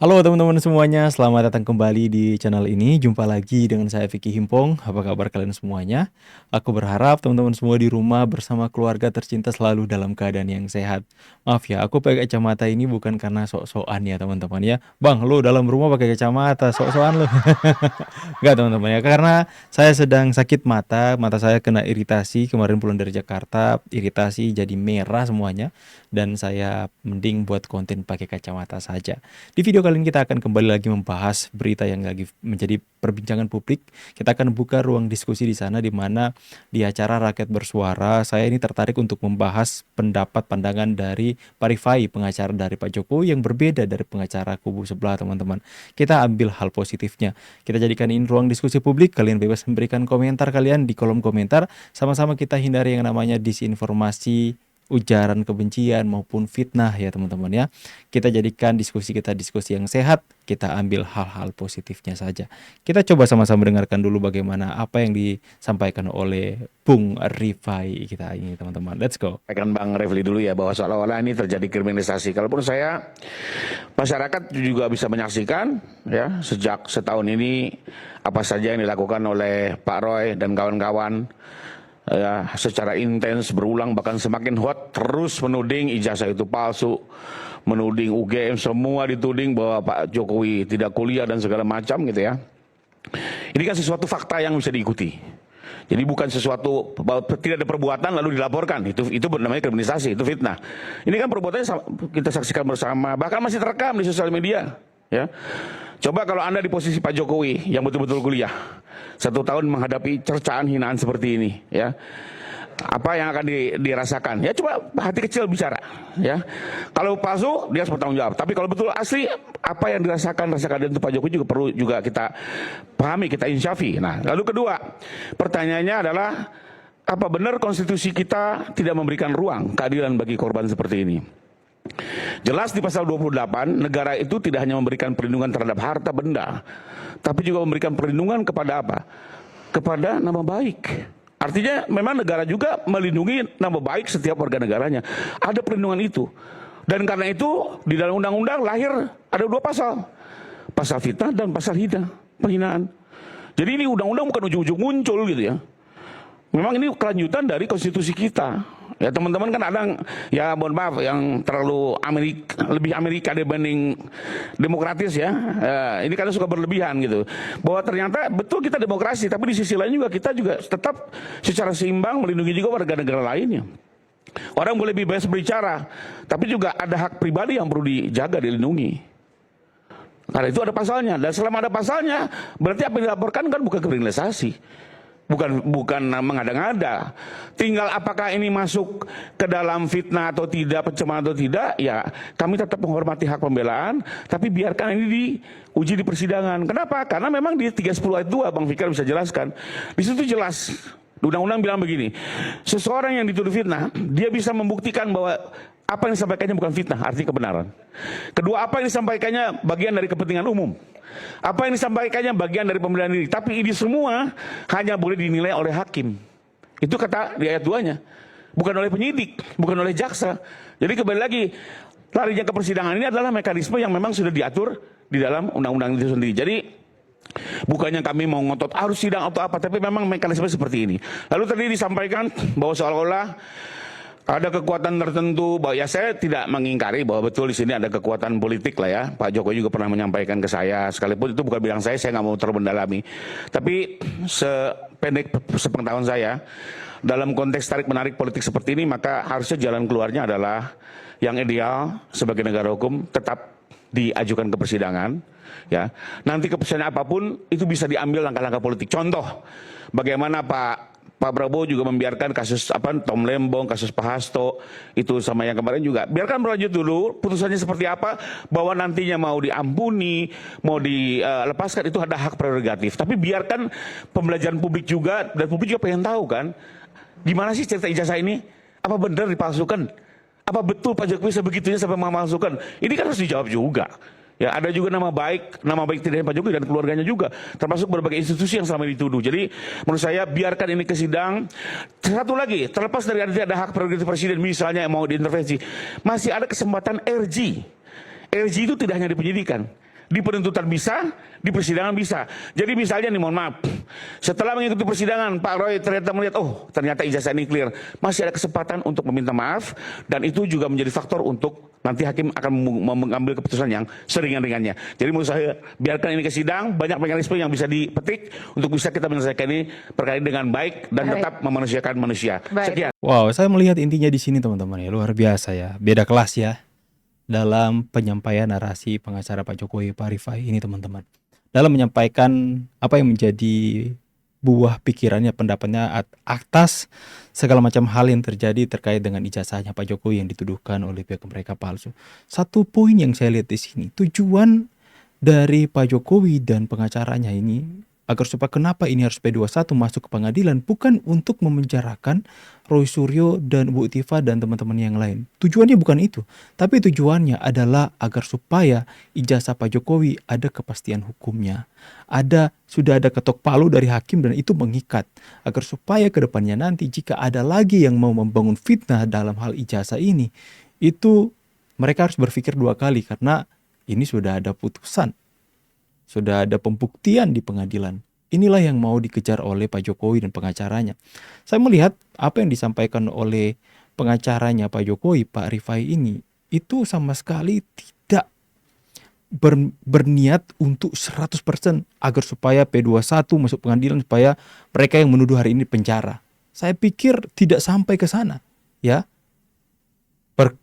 Halo teman-teman semuanya, selamat datang kembali di channel ini. Jumpa lagi dengan saya Vicky Himpong. Apa kabar kalian semuanya? Aku berharap teman-teman semua di rumah bersama keluarga tercinta selalu dalam keadaan yang sehat. Maaf ya, aku pakai kacamata ini bukan karena sok-sokan ya teman-teman ya. Bang, lu dalam rumah pakai kacamata, sok-sokan lu. Enggak teman-teman ya, karena saya sedang sakit mata, mata saya kena iritasi kemarin pulang dari Jakarta, iritasi jadi merah semuanya, dan saya mending buat konten pakai kacamata saja. Di video kali ini kita akan kembali lagi membahas berita yang lagi menjadi perbincangan publik. Kita akan buka ruang diskusi di sana, di mana di acara Rakyat Bersuara saya ini tertarik untuk membahas pendapat pandangan dari Pak Rifai, pengacara dari Pak Jokowi yang berbeda dari pengacara kubu sebelah teman-teman. Kita ambil hal positifnya. Kita jadikan ini ruang diskusi publik. Kalian bebas memberikan komentar kalian di kolom komentar. Sama-sama kita hindari yang namanya disinformasi, ujaran kebencian maupun fitnah ya teman-teman ya. Kita jadikan diskusi kita diskusi yang sehat, kita ambil hal-hal positifnya saja. Kita coba sama-sama dengarkan dulu bagaimana apa yang disampaikan oleh Bung Rifai kita ini teman-teman. Let's go. Sampaikan Bang Refli dulu ya, bahwa seolah-olah ini terjadi kriminalisasi. Kalaupun saya, masyarakat juga bisa menyaksikan ya sejak setahun ini apa saja yang dilakukan oleh Pak Roy dan kawan-kawan ya, secara intens berulang, bahkan semakin hot, terus menuding ijazah itu palsu, menuding UGM, semua dituding bahwa Pak Jokowi tidak kuliah dan segala macam gitu ya. Ini kan sesuatu fakta yang bisa diikuti. Jadi bukan sesuatu tidak ada perbuatan lalu dilaporkan, itu namanya kriminalisasi, itu fitnah. Ini kan perbuatannya kita saksikan bersama, bahkan masih terekam di sosial media ya. Coba kalau Anda di posisi Pak Jokowi yang betul-betul kuliah, 1 tahun menghadapi cercaan, hinaan seperti ini ya, apa yang akan dirasakan? Ya coba hati kecil bicara ya. Kalau palsu dia harus bertanggung jawab, tapi kalau betul asli, apa yang rasakan itu Pak Jokowi juga perlu juga kita pahami, kita insyafi. Nah, lalu kedua, pertanyaannya adalah apa benar konstitusi kita tidak memberikan ruang keadilan bagi korban seperti ini? Jelas di pasal 28, negara itu tidak hanya memberikan perlindungan terhadap harta benda, tapi juga memberikan perlindungan kepada apa? Kepada nama baik. Artinya memang negara juga melindungi nama baik setiap warga negaranya. Ada perlindungan itu. Dan karena itu di dalam undang-undang lahir ada 2 pasal. Pasal fitnah dan pasal hina, penghinaan. Jadi ini undang-undang bukan ujung-ujung muncul gitu ya. Memang ini kelanjutan dari konstitusi kita. Ya teman-teman kan ada ya, mohon maaf, yang terlalu lebih Amerika dibanding demokratis ya. Ini kadang suka berlebihan gitu. Bahwa ternyata betul kita demokrasi, tapi di sisi lain juga kita juga tetap secara seimbang melindungi juga warga negara lainnya. Orang boleh bebas berbicara, tapi juga ada hak pribadi yang perlu dijaga, dilindungi. Karena itu ada pasalnya, dan selama ada pasalnya, berarti apa yang dilaporkan kan bukan kriminalisasi. Bukan mengada-ngada. Tinggal apakah ini masuk ke dalam fitnah atau tidak, pencemaran atau tidak, ya kami tetap menghormati hak pembelaan, tapi biarkan ini diuji di persidangan. Kenapa? Karena memang di 310 ayat 2, Bang Fikar bisa jelaskan. Di situ jelas, undang-undang bilang begini, seseorang yang dituduh fitnah, dia bisa membuktikan bahwa apa yang disampaikannya bukan fitnah, arti kebenaran. Kedua, apa yang disampaikannya bagian dari kepentingan umum. Apa yang disampaikannya bagian dari pembelaan diri. Tapi ini semua hanya boleh dinilai oleh hakim. Itu kata di ayat 2-nya. Bukan oleh penyidik, bukan oleh jaksa. Jadi kembali lagi, larinya ke persidangan ini adalah mekanisme yang memang sudah diatur di dalam undang-undang itu sendiri. Jadi bukannya kami mau ngotot harus sidang atau apa, tapi memang mekanisme seperti ini. Lalu tadi disampaikan bahwa seolah-olah ada kekuatan tertentu, bahwa ya saya tidak mengingkari bahwa betul di sini ada kekuatan politik lah ya. Pak Jokowi juga pernah menyampaikan ke saya, sekalipun itu bukan bidang saya nggak mau terlalu mendalami. Tapi sependek sepengetahuan saya, dalam konteks tarik menarik politik seperti ini, maka harusnya jalan keluarnya adalah yang ideal sebagai negara hukum tetap diajukan ke persidangan. Ya, nanti keputusannya apapun itu bisa diambil langkah-langkah politik. Contoh, bagaimana Pak Prabowo juga membiarkan kasus Tom Lembong, kasus Pak Hasto, itu sama yang kemarin juga. Biarkan berlanjut dulu, putusannya seperti apa, bahwa nantinya mau diampuni, mau dilepaskan, itu ada hak prerogatif. Tapi biarkan pembelajaran publik juga, dan publik juga pengen tahu kan, gimana sih cerita ijazah ini? Apa benar dipalsukan? Apa betul Pak Jokowi sebegitunya sampai memalsukan? Ini kan harus dijawab juga. Ya, ada juga nama baik tidak hanya Pak Jokowi dan keluarganya juga, termasuk berbagai institusi yang selama ini dituduh. Jadi menurut saya biarkan ini ke sidang. Satu lagi, terlepas dari ada hak prerogatif presiden misalnya yang mau diintervensi, masih ada kesempatan RG. RG itu tidak hanya di penyidikan, di penuntutan bisa, di persidangan bisa. Jadi misalnya nih, mohon maaf, setelah mengikuti persidangan Pak Roy ternyata melihat, oh ternyata ijazah ini clear, masih ada kesempatan untuk meminta maaf, dan itu juga menjadi faktor untuk nanti hakim akan mengambil keputusan yang seringan-ringannya. Jadi menurut saya, biarkan ini ke sidang, banyak mekanisme yang bisa dipetik untuk bisa kita menyelesaikan ini perkara ini dengan baik dan tetap memanusiakan manusia. Sekian. Wow, saya melihat intinya di sini teman-teman ya, luar biasa ya. Beda kelas ya dalam penyampaian narasi pengacara Pak Jokowi, Pak Rifai ini teman-teman. Dalam menyampaikan apa yang menjadi buah pikirannya, pendapatnya atas segala macam hal yang terjadi terkait dengan ijazahnya Pak Jokowi yang dituduhkan oleh pihak mereka palsu. Satu poin yang saya lihat di sini, tujuan dari Pak Jokowi dan pengacaranya ini agar supaya kenapa ini harus P21 masuk ke pengadilan bukan untuk memenjarakan Roy Suryo dan Bu Tifa dan teman-teman yang lain. Tujuannya bukan itu, tapi tujuannya adalah agar supaya ijazah Pak Jokowi ada kepastian hukumnya. Sudah ada ketok palu dari hakim dan itu mengikat agar supaya ke depannya nanti jika ada lagi yang mau membangun fitnah dalam hal ijazah ini, itu mereka harus berpikir dua kali karena ini sudah ada putusan. Sudah ada pembuktian di pengadilan. Inilah yang mau dikejar oleh Pak Jokowi dan pengacaranya. Saya melihat apa yang disampaikan oleh pengacaranya Pak Jokowi, Pak Rifai ini, itu sama sekali tidak berniat untuk 100% agar supaya P21 masuk pengadilan supaya mereka yang menuduh hari ini penjara. Saya pikir tidak sampai ke sana. Ya,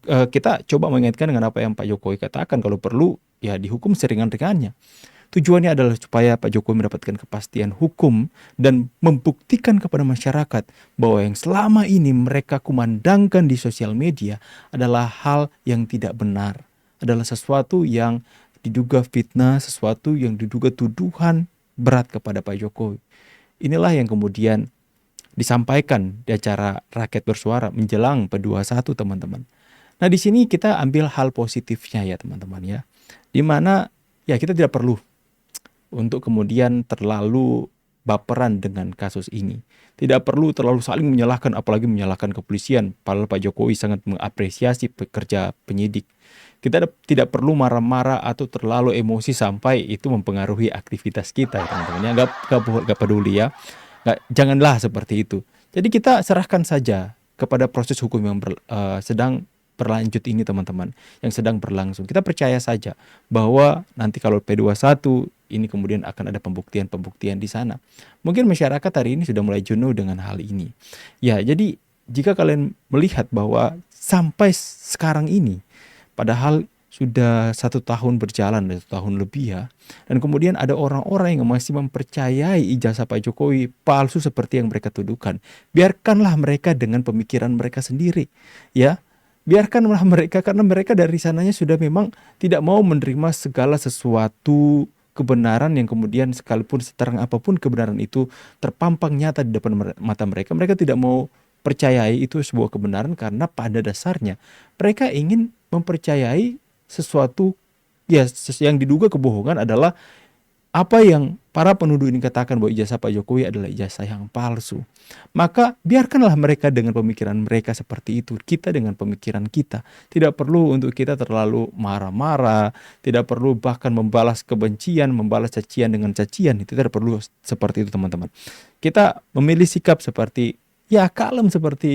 kita coba mengaitkan dengan apa yang Pak Jokowi katakan, kalau perlu ya dihukum seringan-ringannya. Tujuannya adalah supaya Pak Jokowi mendapatkan kepastian hukum dan membuktikan kepada masyarakat bahwa yang selama ini mereka kumandangkan di sosial media adalah hal yang tidak benar. Adalah sesuatu yang diduga fitnah, sesuatu yang diduga tuduhan berat kepada Pak Jokowi. Inilah yang kemudian disampaikan di acara Rakyat Bersuara menjelang P21 teman-teman. Nah di sini kita ambil hal positifnya ya teman-teman ya. Di mana ya kita tidak perlu untuk kemudian terlalu baperan dengan kasus ini. Tidak perlu terlalu saling menyalahkan, apalagi menyalahkan kepolisian. Padahal Pak Jokowi sangat mengapresiasi pekerja penyidik. Kita tidak perlu marah-marah atau terlalu emosi sampai itu mempengaruhi aktivitas kita ya teman-teman. Ya, nggak peduli ya. Janganlah seperti itu. Jadi kita serahkan saja kepada proses hukum yang sedang berlanjut ini teman-teman, yang sedang berlangsung. Kita percaya saja bahwa nanti kalau P21 ini kemudian akan ada pembuktian-pembuktian di sana. Mungkin masyarakat hari ini sudah mulai jenuh dengan hal ini. Ya, jadi jika kalian melihat bahwa sampai sekarang ini, padahal sudah 1 tahun berjalan, 1 tahun lebih ya, dan kemudian ada orang-orang yang masih mempercayai ijazah Pak Jokowi palsu seperti yang mereka tuduhkan. Biarkanlah mereka dengan pemikiran mereka sendiri, ya. Biarkanlah mereka, karena mereka dari sananya sudah memang tidak mau menerima segala sesuatu kebenaran yang kemudian sekalipun seterang apapun kebenaran itu terpampang nyata di depan mata mereka. Mereka tidak mau percayai itu sebuah kebenaran karena pada dasarnya mereka ingin mempercayai sesuatu ya yang diduga kebohongan adalah apa yang para penuduh ini katakan bahwa ijazah Pak Jokowi adalah ijazah yang palsu. Maka biarkanlah mereka dengan pemikiran mereka seperti itu. Kita dengan pemikiran kita. Tidak perlu untuk kita terlalu marah-marah. Tidak perlu bahkan membalas kebencian, membalas cacian dengan cacian. Itu tidak perlu seperti itu teman-teman. Kita memilih sikap seperti ya kalem seperti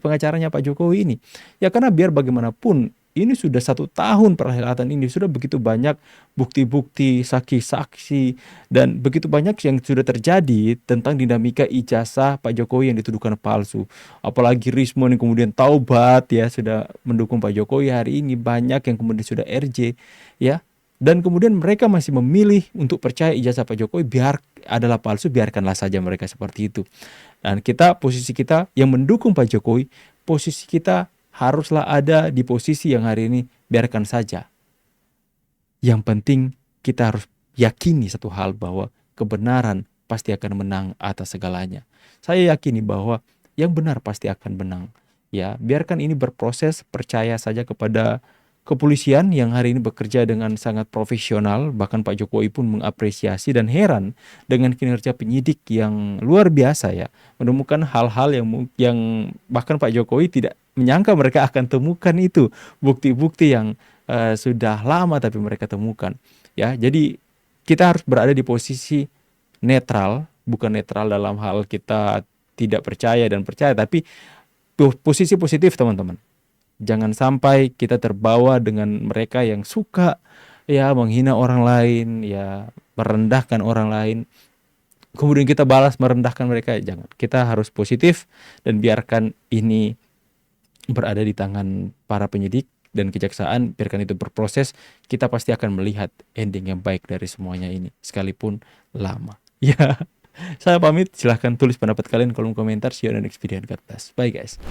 pengacaranya Pak Jokowi ini. Ya karena biar bagaimanapun ini sudah 1 tahun perhelatan ini, sudah begitu banyak bukti-bukti, saksi-saksi, dan begitu banyak yang sudah terjadi tentang dinamika ijazah Pak Jokowi yang dituduhkan palsu. Apalagi Rismon yang kemudian taubat ya, sudah mendukung Pak Jokowi hari ini, banyak yang kemudian sudah RJ ya. Dan kemudian mereka masih memilih untuk percaya ijazah Pak Jokowi biar adalah palsu, biarkanlah saja mereka seperti itu. Dan posisi kita yang mendukung Pak Jokowi, posisi kita haruslah ada di posisi yang hari ini, biarkan saja. Yang penting kita harus yakini satu hal bahwa kebenaran pasti akan menang atas segalanya. Saya yakini bahwa yang benar pasti akan menang. Ya, biarkan ini berproses, percaya saja kepada kepolisian yang hari ini bekerja dengan sangat profesional. Bahkan Pak Jokowi pun mengapresiasi dan heran dengan kinerja penyidik yang luar biasa ya. Menemukan hal-hal yang bahkan Pak Jokowi tidak menyangka mereka akan temukan itu. Bukti-bukti yang sudah lama tapi mereka temukan. Ya, jadi kita harus berada di posisi netral, bukan netral dalam hal kita tidak percaya dan percaya, tapi posisi positif teman-teman. Jangan sampai kita terbawa dengan mereka yang suka ya menghina orang lain, ya merendahkan orang lain. Kemudian kita balas merendahkan mereka, jangan. Kita harus positif dan biarkan ini berada di tangan para penyidik dan kejaksaan, biarkan itu berproses. Kita pasti akan melihat ending yang baik dari semuanya ini, sekalipun lama. Ya, saya pamit. Silahkan tulis pendapat kalian kolom komentar. See you on the next video. God bless. Bye guys.